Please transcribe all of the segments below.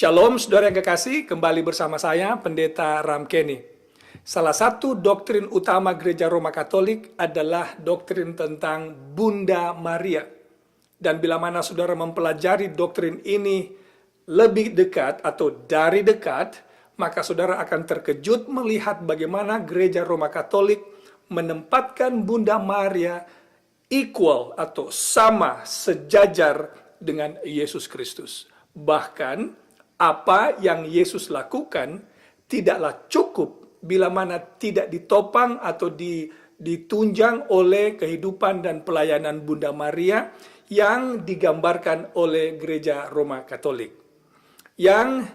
Shalom saudara yang kekasih, kembali bersama saya Pendeta Ramkeni. Salah satu doktrin utama Gereja Roma Katolik adalah doktrin tentang Bunda Maria. Dan bila mana saudara mempelajari doktrin ini lebih dekat atau dari dekat, maka saudara akan terkejut melihat bagaimana Gereja Roma Katolik menempatkan Bunda Maria equal atau sama, sejajar dengan Yesus Kristus. Bahkan apa yang Yesus lakukan tidaklah cukup bila mana tidak ditopang atau ditunjang oleh kehidupan dan pelayanan Bunda Maria yang digambarkan oleh Gereja Roma Katolik. Yang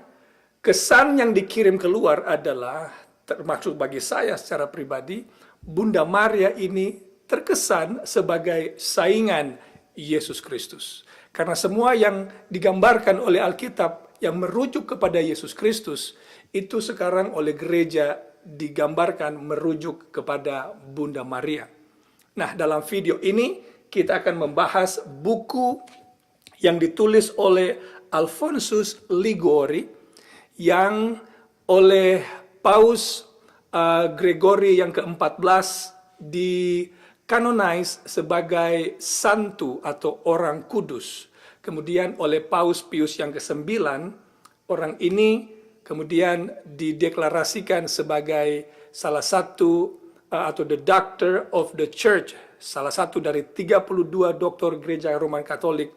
kesan yang dikirim keluar adalah, termasuk bagi saya secara pribadi, Bunda Maria ini terkesan sebagai saingan Yesus Kristus. Karena semua yang digambarkan oleh Alkitab yang merujuk kepada Yesus Kristus, itu sekarang oleh gereja digambarkan merujuk kepada Bunda Maria. Nah, dalam video ini kita akan membahas buku yang ditulis oleh Alfonsus Liguori yang oleh Paus Gregory yang ke-14 dikanonize sebagai santu atau orang kudus. Kemudian oleh Paus Pius yang ke-9, orang ini kemudian dideklarasikan sebagai salah satu atau the doctor of the church, salah satu dari 32 doktor Gereja Roman Katolik.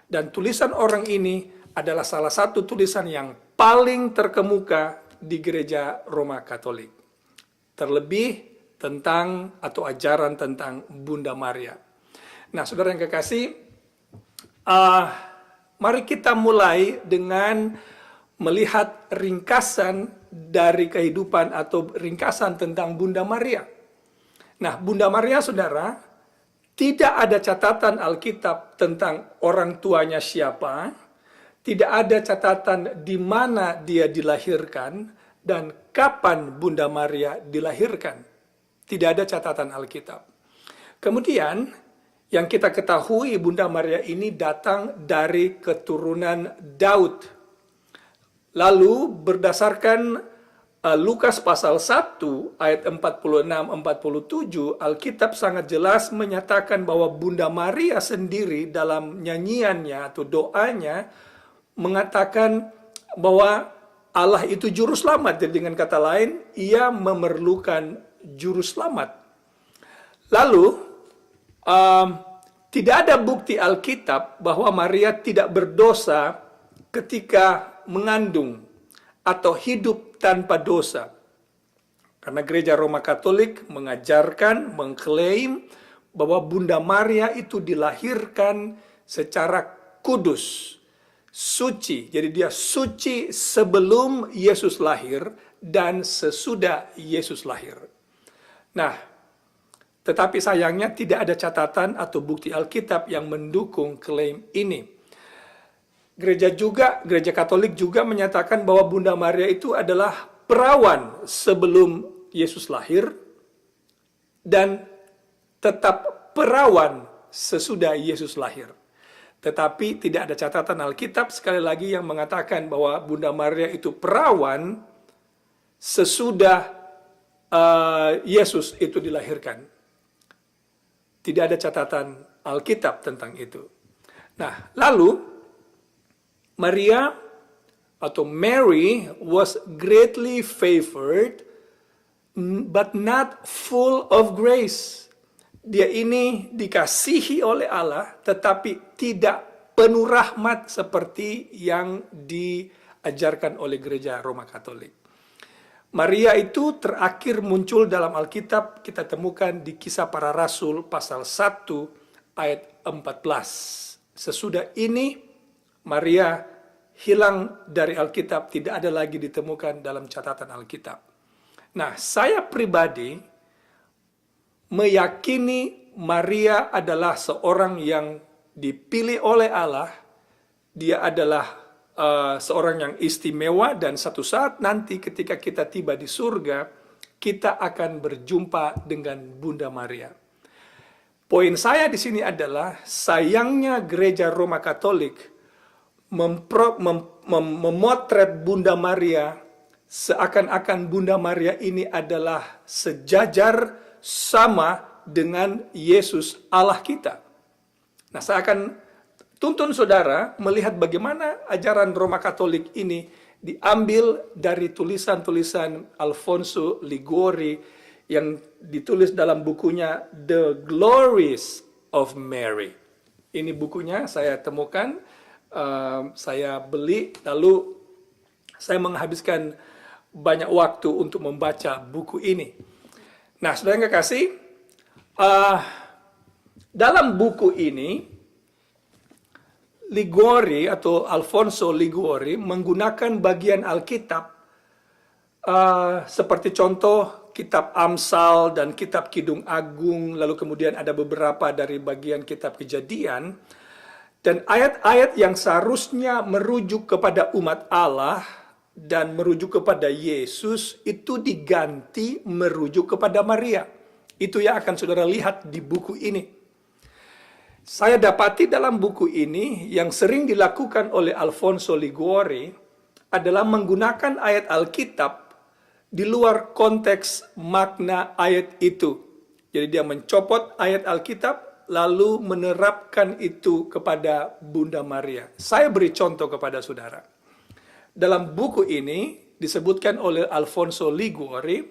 Dan tulisan orang ini adalah salah satu tulisan yang paling terkemuka di Gereja Roma Katolik. Terlebih tentang atau ajaran tentang Bunda Maria. Nah, saudara yang kekasih, mari kita mulai dengan melihat ringkasan dari kehidupan atau ringkasan tentang Bunda Maria. Nah, Bunda Maria, saudara, tidak ada catatan Alkitab tentang orang tuanya siapa, tidak ada catatan di mana dia dilahirkan, dan kapan Bunda Maria dilahirkan. Tidak ada catatan Alkitab. Kemudian, yang kita ketahui Bunda Maria ini datang dari keturunan Daud. Lalu berdasarkan Lukas pasal 1 ayat 46-47, Alkitab sangat jelas menyatakan bahwa Bunda Maria sendiri dalam nyanyiannya atau doanya mengatakan bahwa Allah itu juru selamat. Jadi dengan kata lain, ia memerlukan juru selamat. Lalu tidak ada bukti Alkitab bahwa Maria tidak berdosa ketika mengandung atau hidup tanpa dosa. Karena Gereja Roma Katolik mengajarkan, mengklaim bahwa Bunda Maria itu dilahirkan secara kudus, suci. Jadi dia suci sebelum Yesus lahir dan sesudah Yesus lahir. Nah, tetapi sayangnya tidak ada catatan atau bukti Alkitab yang mendukung klaim ini. Gereja Katolik juga menyatakan bahwa Bunda Maria itu adalah perawan sebelum Yesus lahir dan tetap perawan sesudah Yesus lahir. Tetapi tidak ada catatan Alkitab sekali lagi yang mengatakan bahwa Bunda Maria itu perawan sesudah Yesus itu dilahirkan. Tidak ada catatan Alkitab tentang itu. Nah, lalu Maria atau Mary was greatly favored but not full of grace. Dia ini dikasihi oleh Allah tetapi tidak penuh rahmat seperti yang diajarkan oleh Gereja Roma Katolik. Maria itu terakhir muncul dalam Alkitab, kita temukan di Kisah Para Rasul pasal 1 ayat 14. Sesudah ini Maria hilang dari Alkitab, tidak ada lagi ditemukan dalam catatan Alkitab. Nah, saya pribadi meyakini Maria adalah seorang yang dipilih oleh Allah. Dia adalah seorang yang istimewa, dan satu saat nanti ketika kita tiba di surga, kita akan berjumpa dengan Bunda Maria. Poin saya di sini adalah sayangnya Gereja Roma Katolik memotret Bunda Maria seakan-akan Bunda Maria ini adalah sejajar sama dengan Yesus Allah kita. Nah, saya akan tuntun saudara melihat bagaimana ajaran Roma Katolik ini diambil dari tulisan-tulisan Alfonso Liguori yang ditulis dalam bukunya The Glories of Mary. Ini bukunya saya temukan, saya beli, lalu saya menghabiskan banyak waktu untuk membaca buku ini. Nah, saudara yang kekasih, dalam buku ini, Liguori atau Alfonso Liguori menggunakan bagian Alkitab seperti contoh kitab Amsal dan kitab Kidung Agung, lalu kemudian ada beberapa dari bagian kitab Kejadian, dan ayat-ayat yang seharusnya merujuk kepada umat Allah dan merujuk kepada Yesus itu diganti merujuk kepada Maria. Itu yang akan saudara lihat di buku ini. Saya dapati dalam buku ini yang sering dilakukan oleh Alfonso Liguori adalah menggunakan ayat Alkitab di luar konteks makna ayat itu. Jadi dia mencopot ayat Alkitab lalu menerapkan itu kepada Bunda Maria. Saya beri contoh kepada saudara. Dalam buku ini disebutkan oleh Alfonso Liguori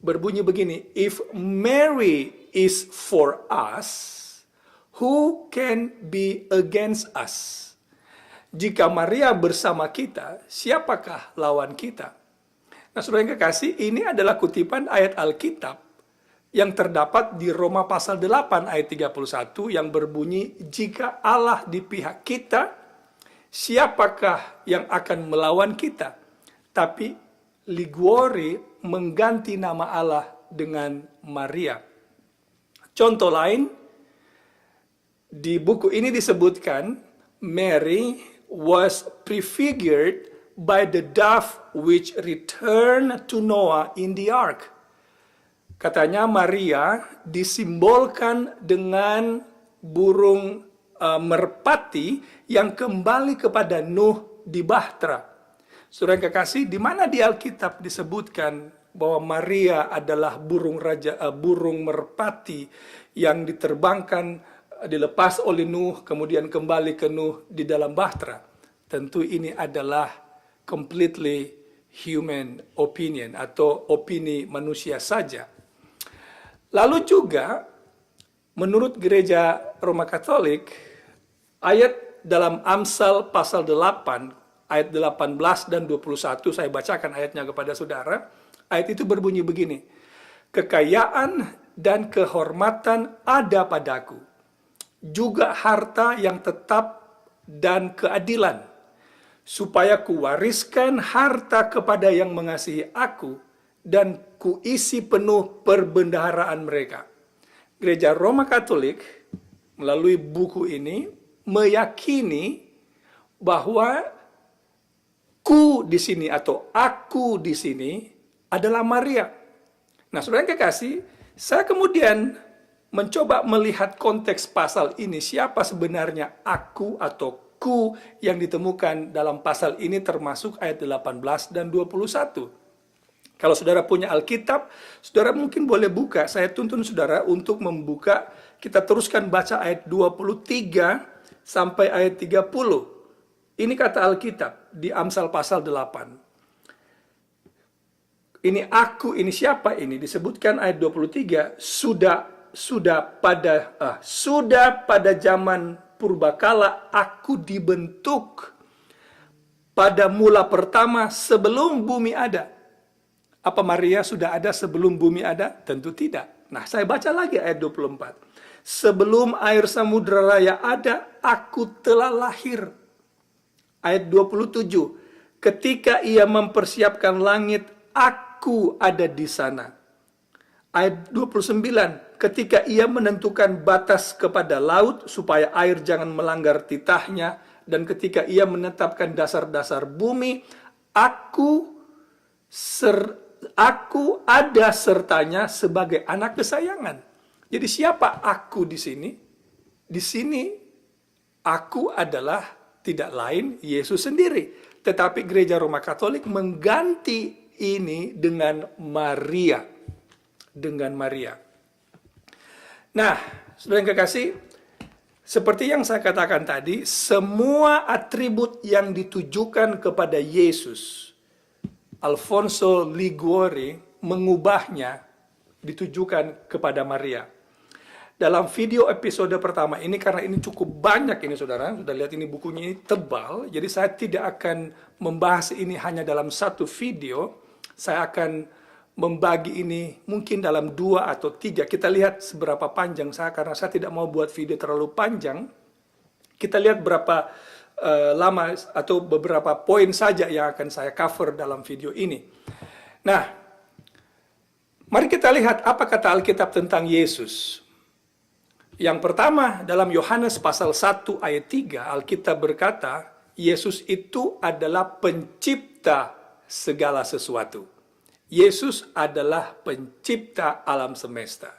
berbunyi begini, if Mary is for us, who can be against us? Jika Maria bersama kita, siapakah lawan kita? Nah, saudara yang kekasih, ini adalah kutipan ayat Alkitab yang terdapat di Roma pasal 8 ayat 31 yang berbunyi, jika Allah di pihak kita, siapakah yang akan melawan kita? Tapi Liguori mengganti nama Allah dengan Maria. Contoh lain, di buku ini disebutkan, Mary was prefigured by the dove which returned to Noah in the ark. Katanya Maria disimbolkan dengan burung merpati yang kembali kepada Nuh di Bahtera. Saudara yang kekasih, di mana di Alkitab disebutkan bahwa Maria adalah burung merpati yang diterbangkan, dilepas oleh Nuh, kemudian kembali ke Nuh di dalam Bahtera? Tentu ini adalah completely human opinion atau opini manusia saja. Lalu juga menurut gereja Roma Katolik, ayat dalam Amsal pasal 8 ayat 18 dan 21, saya bacakan ayatnya kepada saudara. Ayat itu berbunyi begini, kekayaan dan kehormatan ada padaku, juga harta yang tetap dan keadilan, supaya kuwariskan harta kepada yang mengasihi aku, dan kuisi penuh perbendaharaan mereka. Gereja Roma Katolik melalui buku ini meyakini bahwa ku di sini atau aku di sini adalah Maria. Nah, saudara yang kekasih, saya kemudian mencoba melihat konteks pasal ini, siapa sebenarnya aku atau ku yang ditemukan dalam pasal ini termasuk ayat 18 dan 21. Kalau saudara punya Alkitab, saudara mungkin boleh buka, saya tuntun saudara untuk membuka, kita teruskan baca ayat 23 sampai ayat 30. Ini kata Alkitab di Amsal pasal 8. Ini aku, ini siapa ini? Disebutkan ayat 23, sudah pada zaman purbakala aku dibentuk pada mula pertama sebelum bumi ada. Apa Maria sudah ada sebelum bumi ada? Tentu tidak. Nah, saya baca lagi ayat 24. Sebelum air samudra raya ada, aku telah lahir. Ayat 27. Ketika ia mempersiapkan langit, aku ada di sana. Ayat 29. Ketika ia menentukan batas kepada laut, supaya air jangan melanggar titahnya, dan ketika ia menetapkan dasar-dasar bumi, aku ada sertanya sebagai anak kesayangan. Jadi siapa aku di sini? Di sini aku adalah tidak lain Yesus sendiri. tetapi gereja Roma Katolik mengganti ini dengan Maria. Dengan Maria. Nah, saudara yang kekasih, seperti yang saya katakan tadi, semua atribut yang ditujukan kepada Yesus, Alfonso Liguori mengubahnya ditujukan kepada Maria. Dalam video episode pertama ini, karena ini cukup banyak ini saudara, sudah lihat ini bukunya ini tebal, jadi saya tidak akan membahas ini hanya dalam satu video, saya akan membagi ini mungkin dalam 2 atau 3, kita lihat seberapa panjang karena saya tidak mau buat video terlalu panjang, kita lihat berapa lama atau beberapa poin saja yang akan saya cover dalam video ini. Nah, mari kita lihat apa kata Alkitab tentang Yesus. Yang pertama, dalam Yohanes pasal 1 ayat 3, Alkitab berkata, Yesus itu adalah pencipta segala sesuatu. Yesus adalah pencipta alam semesta.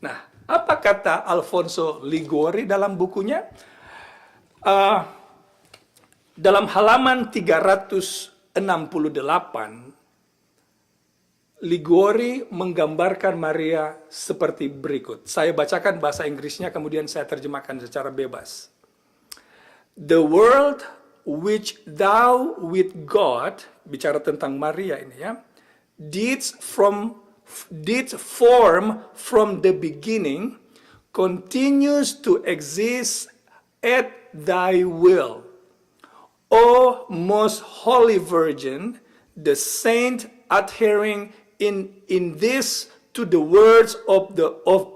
Nah, apa kata Alfonso Liguori dalam bukunya? Dalam halaman 368, Liguori menggambarkan Maria seperti berikut. Saya bacakan bahasa Inggrisnya, kemudian saya terjemahkan secara bebas. The world which thou with God, bicara tentang Maria ini ya, did form from the beginning, continues to exist at thy will. O most holy Virgin, the saint adhering in this to the words of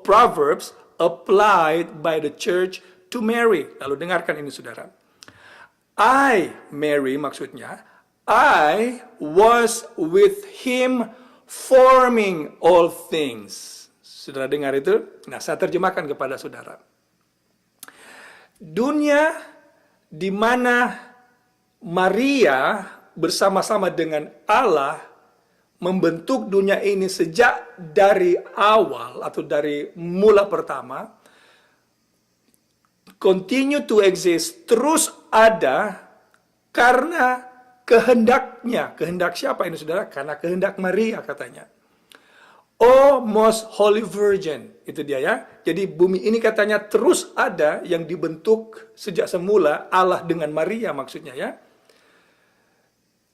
Proverbs applied by the church to Mary. Lalu dengarkan ini saudara. I, Mary maksudnya, I was with him forming all things. Saudara dengar itu? Nah, saya terjemahkan kepada saudara. Dunia di mana Maria bersama-sama dengan Allah membentuk dunia ini sejak dari awal atau dari mula pertama, continue to exist, terus ada karena kehendaknya. Kehendak siapa ini saudara? Karena kehendak Maria katanya. Oh most holy virgin, itu dia ya. Jadi bumi ini katanya terus ada yang dibentuk sejak semula Allah dengan Maria maksudnya ya.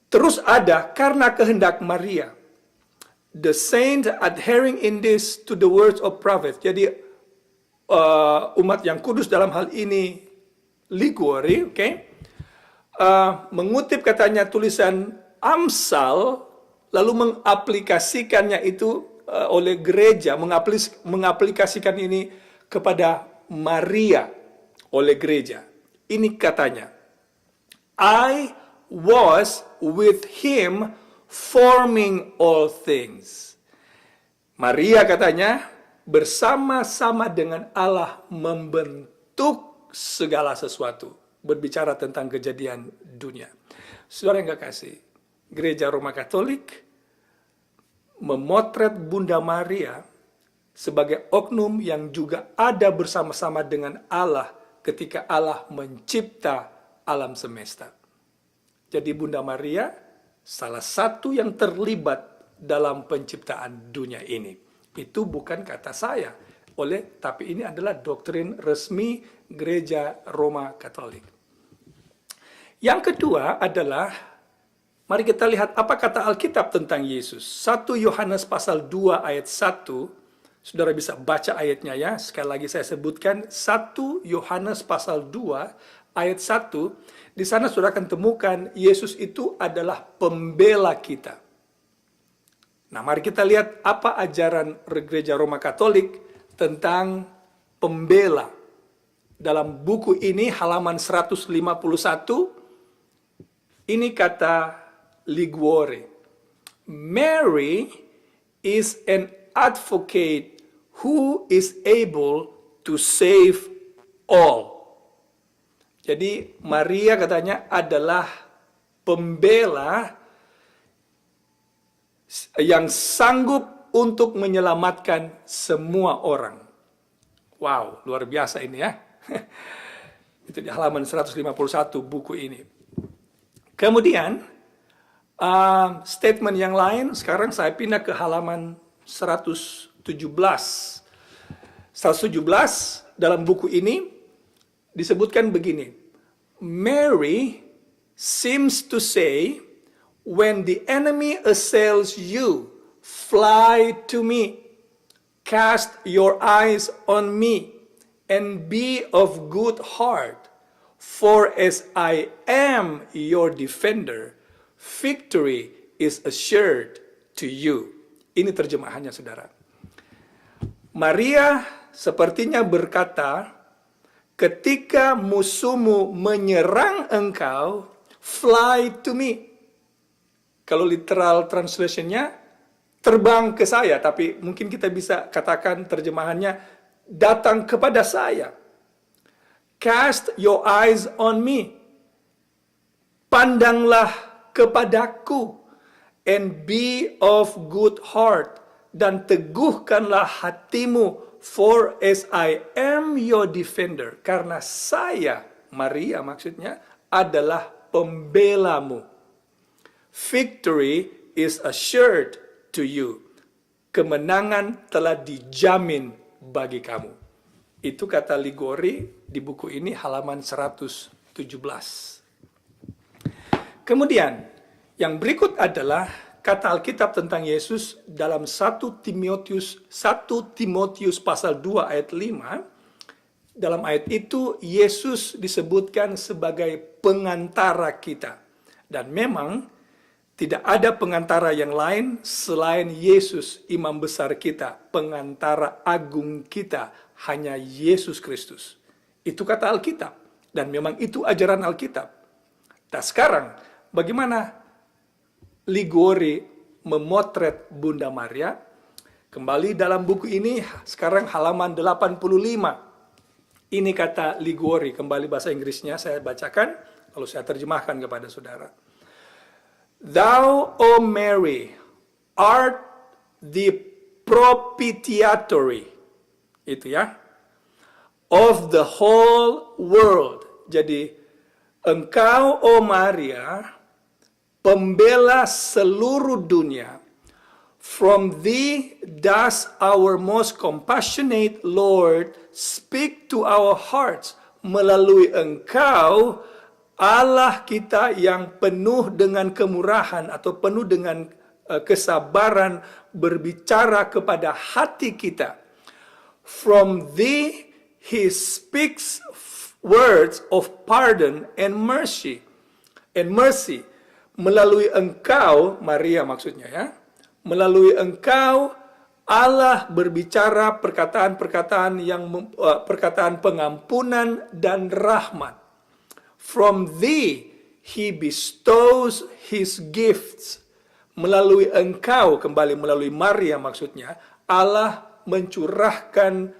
Terus ada karena kehendak Maria. The saint adhering in this to the words of prophets. Jadi umat yang kudus dalam hal ini Liguori, mengutip katanya tulisan Amsal, lalu mengaplikasikannya itu oleh gereja, mengaplikasikan ini kepada Maria oleh gereja. Ini katanya, I was with him forming all things. Maria katanya bersama-sama dengan Allah membentuk segala sesuatu. Berbicara tentang kejadian dunia. Saudara yang kekasih, Gereja Roma Katolik memotret Bunda Maria sebagai oknum yang juga ada bersama-sama dengan Allah ketika Allah mencipta alam semesta. Jadi Bunda Maria salah satu yang terlibat dalam penciptaan dunia ini. Itu bukan kata saya, tapi ini adalah doktrin resmi Gereja Roma Katolik. Yang kedua adalah, mari kita lihat apa kata Alkitab tentang Yesus. 1 Yohanes pasal 2 ayat 1, saudara bisa baca ayatnya ya. Sekali lagi saya sebutkan, 1 Yohanes pasal 2 ayat 1, di sana saudara akan temukan Yesus itu adalah pembela kita. Nah, mari kita lihat apa ajaran Gereja Roma Katolik tentang pembela. Dalam buku ini halaman 151, ini kata Liguori. Mary is an advocate who is able to save all. Jadi Maria katanya adalah pembela yang sanggup untuk menyelamatkan semua orang. Wow, luar biasa ini ya. Itu di halaman 151 buku ini. Kemudian, statement yang lain, sekarang saya pindah ke halaman 117. 117 dalam buku ini disebutkan begini. Mary seems to say, when the enemy assails you, fly to me, cast your eyes on me, and be of good heart, for as I am your defender, victory is assured to you. Ini terjemahannya, saudara. Maria sepertinya berkata, ketika musuhmu menyerang engkau, fly to me. Kalau literal translationnya, terbang ke saya. Tapi mungkin kita bisa katakan terjemahannya, datang kepada saya. Cast your eyes on me. Pandanglah kepadaku. And be of good heart. Dan teguhkanlah hatimu. For as I am your defender. Karena saya, Maria maksudnya, adalah pembelamu. Victory is assured to you. Kemenangan telah dijamin bagi kamu. Itu kata Ligori di buku ini halaman 117. Kemudian, yang berikut adalah kata Alkitab tentang Yesus dalam 1 Timotius pasal 2 ayat 5. Dalam ayat itu, Yesus disebutkan sebagai pengantara kita. Dan memang, tidak ada pengantara yang lain selain Yesus, imam besar kita, pengantara agung kita, hanya Yesus Kristus. Itu kata Alkitab, dan memang itu ajaran Alkitab. Nah sekarang, bagaimana Ligori memotret Bunda Maria? Kembali dalam buku ini, sekarang halaman 85. Ini kata Ligori, kembali bahasa Inggrisnya saya bacakan, lalu saya terjemahkan kepada saudara. Thou, O Mary, art the propitiatory, itu ya, of the whole world. Jadi, engkau, O Maria, pembela seluruh dunia. From thee does our most compassionate Lord speak to our hearts. Melalui engkau, Allah kita yang penuh dengan kemurahan atau penuh dengan kesabaran berbicara kepada hati kita. From thee he speaks words of pardon and mercy. Melalui engkau, Maria maksudnya ya. Melalui engkau Allah berbicara perkataan-perkataan perkataan pengampunan dan rahmat. From thee he bestows his gifts. Melalui engkau, kembali melalui Maria maksudnya, Allah mencurahkan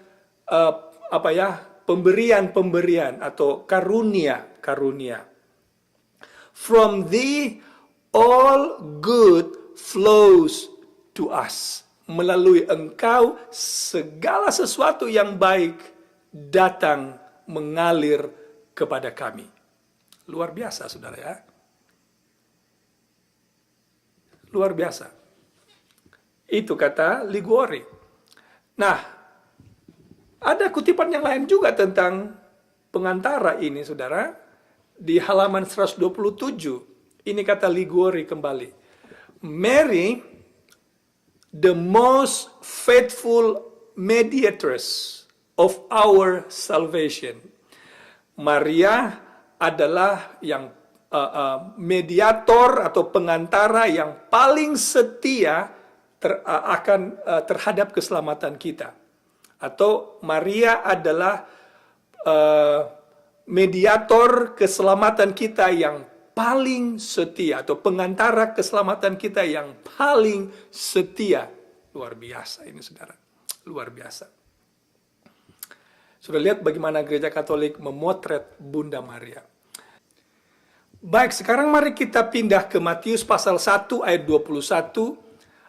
pemberian-pemberian atau karunia. From thee all good flows to us. Melalui engkau segala sesuatu yang baik datang mengalir kepada kami. Luar biasa, saudara ya. Luar biasa. Itu kata Ligori. Nah, ada kutipan yang lain juga tentang pengantara ini, saudara. Di halaman 127, ini kata Ligori kembali. Mary, the most faithful mediatress of our salvation. Maria adalah yang mediator atau pengantara yang paling setia terhadap keselamatan kita. Atau Maria adalah mediator keselamatan kita yang paling setia, atau pengantara keselamatan kita yang paling setia. Luar biasa ini, saudara. Luar biasa. Sudah lihat bagaimana gereja Katolik memotret Bunda Maria. Baik, sekarang mari kita pindah ke Matius pasal 1 ayat 21.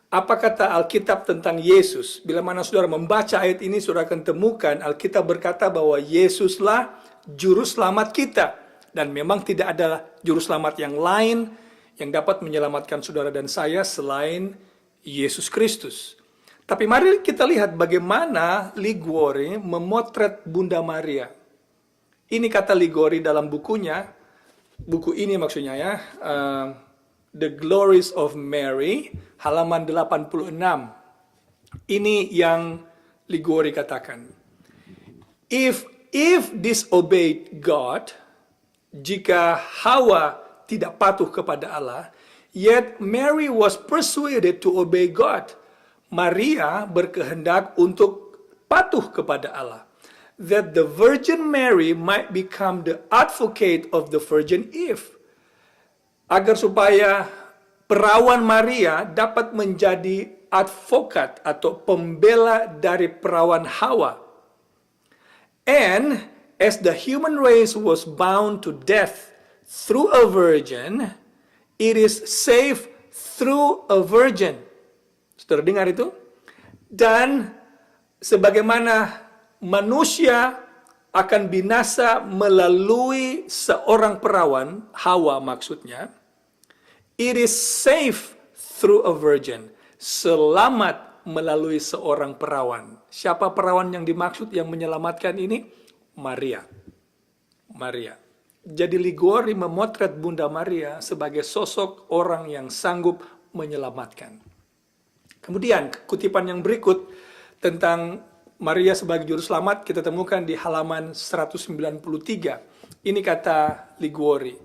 Apa kata Alkitab tentang Yesus? Bila mana saudara membaca ayat ini, saudara akan temukan Alkitab berkata bahwa Yesuslah juru selamat kita. Dan memang tidak ada juru selamat yang lain yang dapat menyelamatkan saudara dan saya selain Yesus Kristus. Tapi mari kita lihat bagaimana Liguori memotret Bunda Maria. Ini kata Liguori dalam bukunya, buku ini maksudnya ya, The Glories of Mary, halaman 86. Ini yang Liguori katakan. If disobeyed God, jika Hawa tidak patuh kepada Allah, yet Mary was persuaded to obey God. Maria berkehendak untuk patuh kepada Allah. That the Virgin Mary might become the advocate of the Virgin Eve. Agar supaya perawan Maria dapat menjadi advokat atau pembela dari perawan Hawa. And as the human race was bound to death through a virgin, it is safe through a virgin. Saudara dengar itu? Dan sebagaimana manusia akan binasa melalui seorang perawan, Hawa maksudnya, it is safe through a virgin. Selamat melalui seorang perawan. Siapa perawan yang dimaksud yang menyelamatkan ini? Maria. Maria. Jadi Liguori memotret Bunda Maria sebagai sosok orang yang sanggup menyelamatkan. Kemudian kutipan yang berikut tentang Maria sebagai juru selamat kita temukan di halaman 193. Ini kata Liguori.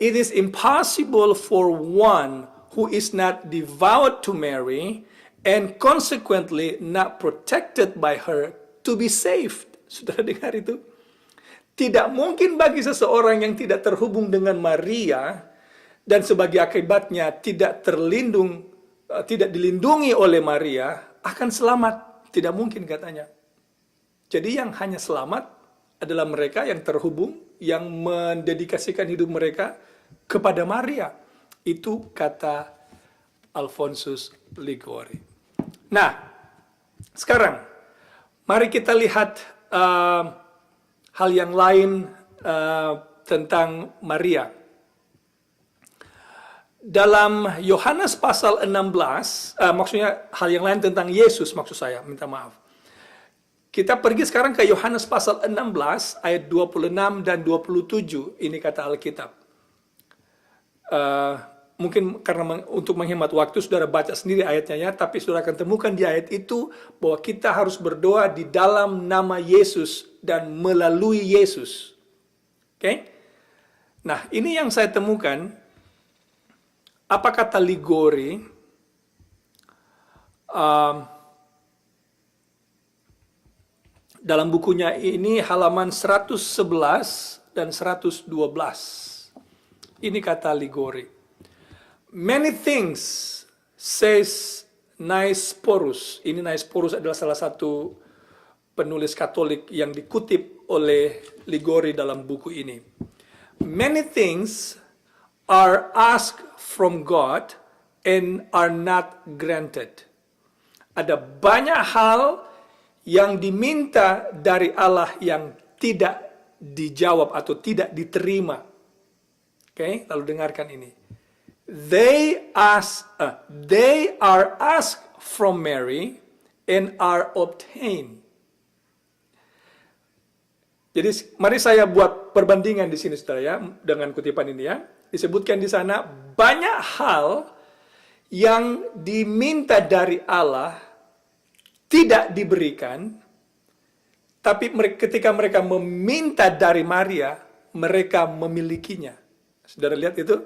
It is impossible for one who is not devout to Mary and consequently not protected by her to be saved. Saudara dengar itu? Tidak mungkin bagi seseorang yang tidak terhubung dengan Maria dan sebagai akibatnya tidak dilindungi oleh Maria akan selamat. Tidak mungkin katanya. Jadi yang hanya selamat adalah mereka yang terhubung, yang mendedikasikan hidup mereka kepada Maria. Itu kata Alphonsus Liguori. Nah, sekarang mari kita lihat hal yang lain tentang Maria. Dalam Yohanes pasal 16, maksudnya hal yang lain tentang Yesus maksud saya, minta maaf. Kita pergi sekarang ke Yohanes pasal 16 ayat 26 dan 27. Ini kata Alkitab. Mungkin karena untuk menghemat waktu saudara baca sendiri ayatnya ya, tapi saudara akan temukan di ayat itu bahwa kita harus berdoa di dalam nama Yesus dan melalui Yesus. Oke? Nah, ini yang saya temukan. Apa kata Liguori? Dalam bukunya ini halaman 111 dan 112. Ini kata Liguori. Many things, says Nicephorus. Ini Nicephorus adalah salah satu penulis Katolik yang dikutip oleh Liguori dalam buku ini. Many things are asked from God and are not granted. Ada banyak hal yang diminta dari Allah yang tidak dijawab atau tidak diterima. Oke, lalu dengarkan ini. They are asked from Mary and are obtained. Jadi mari saya buat perbandingan di sini saudara ya dengan kutipan ini ya. Disebutkan di sana banyak hal yang diminta dari Allah tidak diberikan, tapi ketika mereka meminta dari Maria, mereka memilikinya. Saudara lihat itu?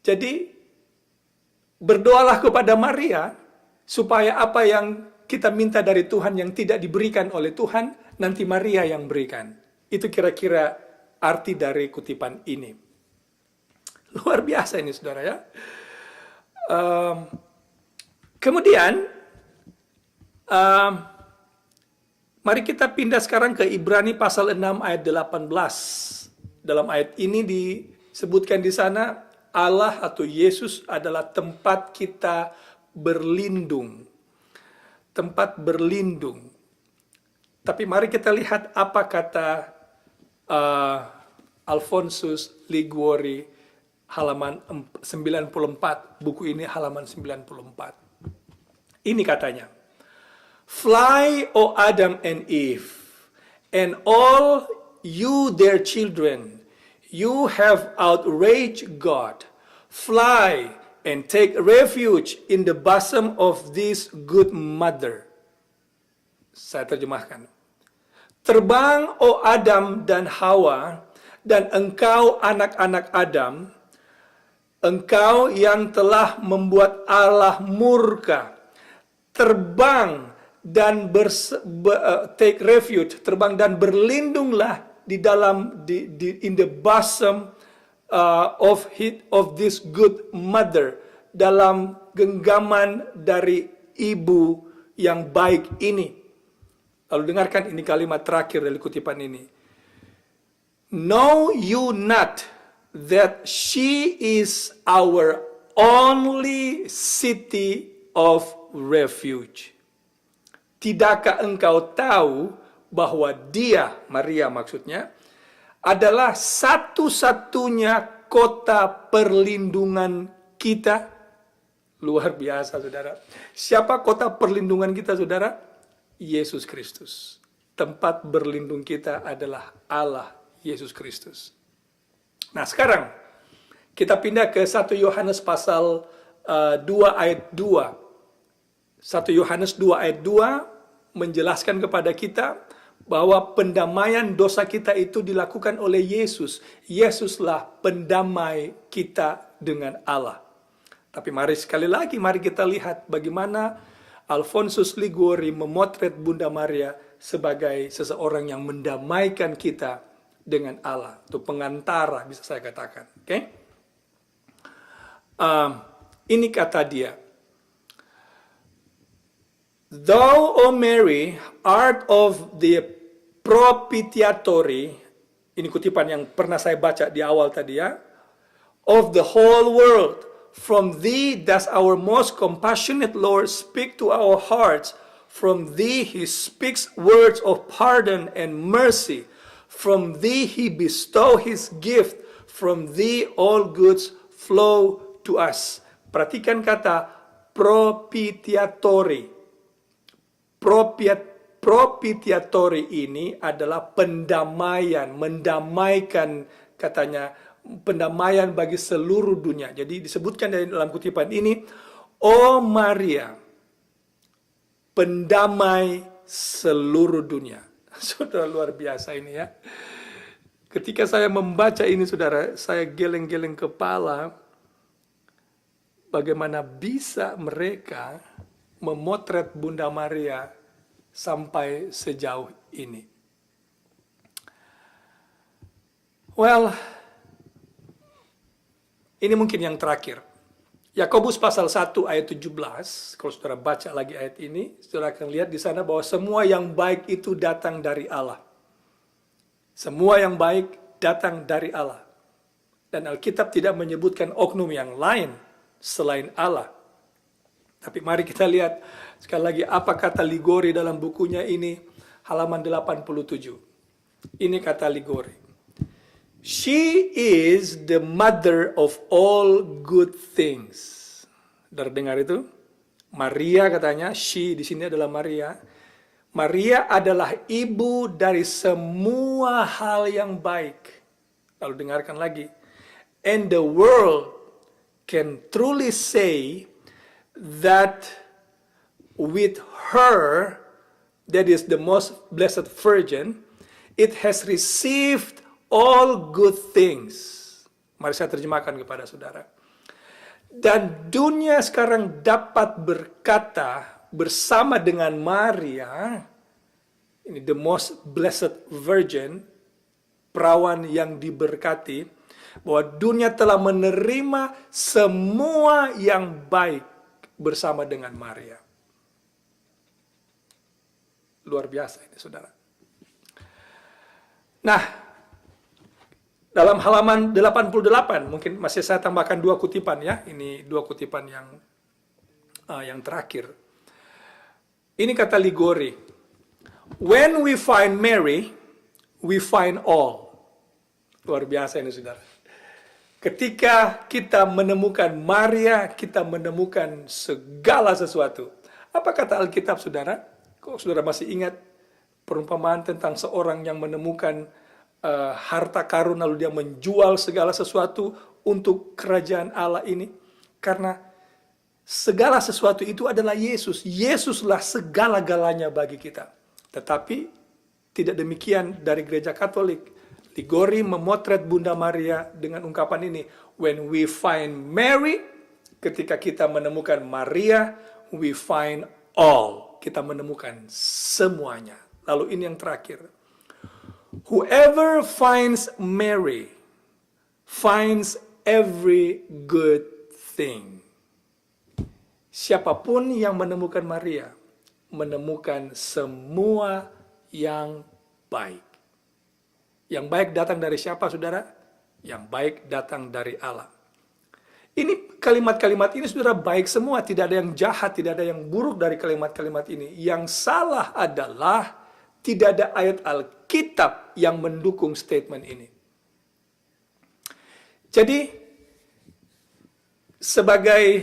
Jadi berdoalah kepada Maria supaya apa yang kita minta dari Tuhan yang tidak diberikan oleh Tuhan, nanti Maria yang berikan. Itu kira-kira arti dari kutipan ini. Luar biasa ini saudara ya. Kemudian mari kita pindah sekarang ke Ibrani pasal 6 ayat 18. Dalam ayat ini disebutkan di sana Allah atau Yesus adalah tempat kita berlindung. Tempat berlindung. Tapi mari kita lihat apa kata Alfonsus Liguori, halaman 94. Buku ini halaman 94. Ini katanya, "Fly, O Adam and Eve, and all you their children, you have outraged God. Fly and take refuge in the bosom of this good mother." Saya terjemahkan. "Terbang, O Adam dan Hawa, dan engkau anak-anak Adam, engkau yang telah membuat Allah murka. Terbang dan take refuge, terbang dan berlindunglah di dalam in the bosom of this good mother, dalam genggaman dari ibu yang baik ini." Lalu dengarkan ini kalimat terakhir dari kutipan ini. "Know you not that she is our only city of refuge? Tidakkah engkau tahu bahwa dia," Maria maksudnya, "adalah satu-satunya kota perlindungan kita?" Luar biasa, saudara. Siapa kota perlindungan kita, saudara? Yesus Kristus. Tempat berlindung kita adalah Allah Yesus Kristus. Nah, sekarang kita pindah ke 1 Yohanes pasal 2 ayat 2. 1 Yohanes 2 ayat 2 menjelaskan kepada kita bahwa pendamaian dosa kita itu dilakukan oleh Yesus. Yesuslah pendamai kita dengan Allah. Tapi mari sekali lagi, mari kita lihat bagaimana Alfonsus Liguori memotret Bunda Maria sebagai seseorang yang mendamaikan kita dengan Allah. Itu pengantara, bisa saya katakan. Oke? Ini kata dia. "Thou, O Mary, art of the propitiatory," ini kutipan yang pernah saya baca di awal tadi ya, "of the whole world. From thee does our most compassionate Lord speak to our hearts. From thee he speaks words of pardon and mercy. From thee he bestow his gift. From thee all goods flow to us." Perhatikan kata propitiatory. Propitiatory ini adalah pendamaian, mendamaikan, katanya, pendamaian bagi seluruh dunia. Jadi disebutkan dalam kutipan ini, "O Maria, pendamai seluruh dunia." Saudara, luar biasa ini ya. Ketika saya membaca ini, saudara, saya geleng-geleng kepala. Bagaimana bisa mereka memotret Bunda Maria sampai sejauh ini? Well, ini mungkin yang terakhir. Yakobus pasal 1 ayat 17, kalau saudara baca lagi ayat ini, saudara akan lihat di sana bahwa semua yang baik itu datang dari Allah. Semua yang baik datang dari Allah. Dan Alkitab tidak menyebutkan oknum yang lain selain Allah. Tapi mari kita lihat sekali lagi apa kata Liguori dalam bukunya ini, halaman 87. Ini kata Liguori. "She is the mother of all good things." Saudara dengar itu? Maria katanya, she di sini adalah Maria. Maria adalah ibu dari semua hal yang baik. Lalu dengarkan lagi. "And the world can truly say that with her, that is the most blessed virgin, it has received all good things." Mari saya terjemahkan kepada saudara. Dan dunia sekarang dapat berkata bersama dengan Maria, ini the most blessed virgin, perawan yang diberkati, bahwa dunia telah menerima semua yang baik bersama dengan Maria. Luar biasa ini, saudara. Nah, dalam halaman 88, mungkin masih saya tambahkan 2 kutipan ya. Ini 2 kutipan yang terakhir. Ini kata Liguori. "When we find Mary, we find all. Luar biasa ini, saudara. Ketika kita menemukan Maria, kita menemukan segala sesuatu. Apa kata Alkitab, saudara? Kok saudara masih ingat perumpamaan tentang seorang yang menemukan harta karun lalu dia menjual segala sesuatu untuk kerajaan Allah ini? Karena segala sesuatu itu adalah Yesus. Yesuslah segala-galanya bagi kita. Tetapi tidak demikian dari gereja Katolik. Ligori memotret Bunda Maria dengan ungkapan ini, when we find Mary, ketika kita menemukan Maria, we find all. Kita menemukan semuanya. Lalu ini yang terakhir. Whoever finds Mary finds every good thing. Siapapun yang menemukan Maria, menemukan semua yang baik. Yang baik datang dari siapa, saudara? Yang baik datang dari Allah. Ini kalimat-kalimat ini, saudara, baik semua. Tidak ada yang jahat, tidak ada yang buruk dari kalimat-kalimat ini. Yang salah adalah tidak ada ayat Alkitab yang mendukung statement ini. Jadi, sebagai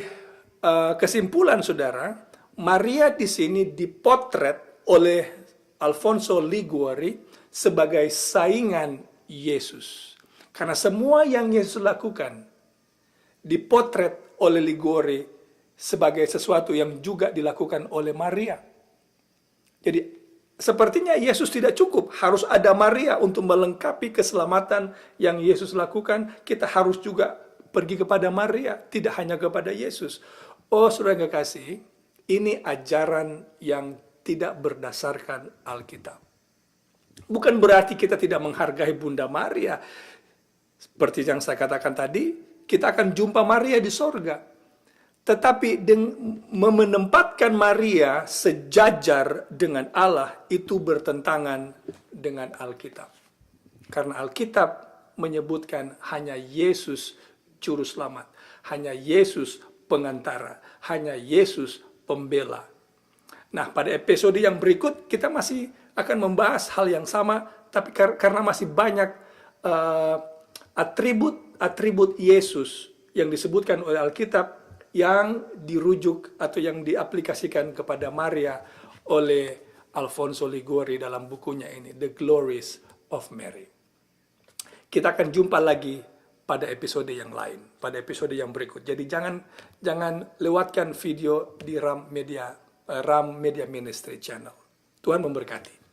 kesimpulan, saudara, Maria di sini dipotret oleh Alfonso Liguori sebagai saingan Yesus. Karena semua yang Yesus lakukan dipotret oleh Liguori sebagai sesuatu yang juga dilakukan oleh Maria. Jadi sepertinya Yesus tidak cukup, harus ada Maria untuk melengkapi keselamatan yang Yesus lakukan. Kita harus juga pergi kepada Maria, tidak hanya kepada Yesus. Oh, saudara yang kekasih, ini ajaran yang tidak berdasarkan Alkitab. Bukan berarti kita tidak menghargai Bunda Maria. Seperti yang saya katakan tadi, kita akan jumpa Maria di sorga. Tetapi menempatkan Maria sejajar dengan Allah itu bertentangan dengan Alkitab. Karena Alkitab menyebutkan hanya Yesus juru selamat, hanya Yesus pengantara, hanya Yesus pembela. Nah, pada episode yang berikut kita masih akan membahas hal yang sama, tapi karena masih banyak atribut Yesus yang disebutkan oleh Alkitab yang dirujuk atau yang diaplikasikan kepada Maria oleh Alfonso Liguori dalam bukunya ini, The Glories of Mary. Kita akan jumpa lagi pada episode yang lain, pada episode yang berikut. Jadi jangan lewatkan video di Ram Media Ministry Channel. Tuhan memberkati.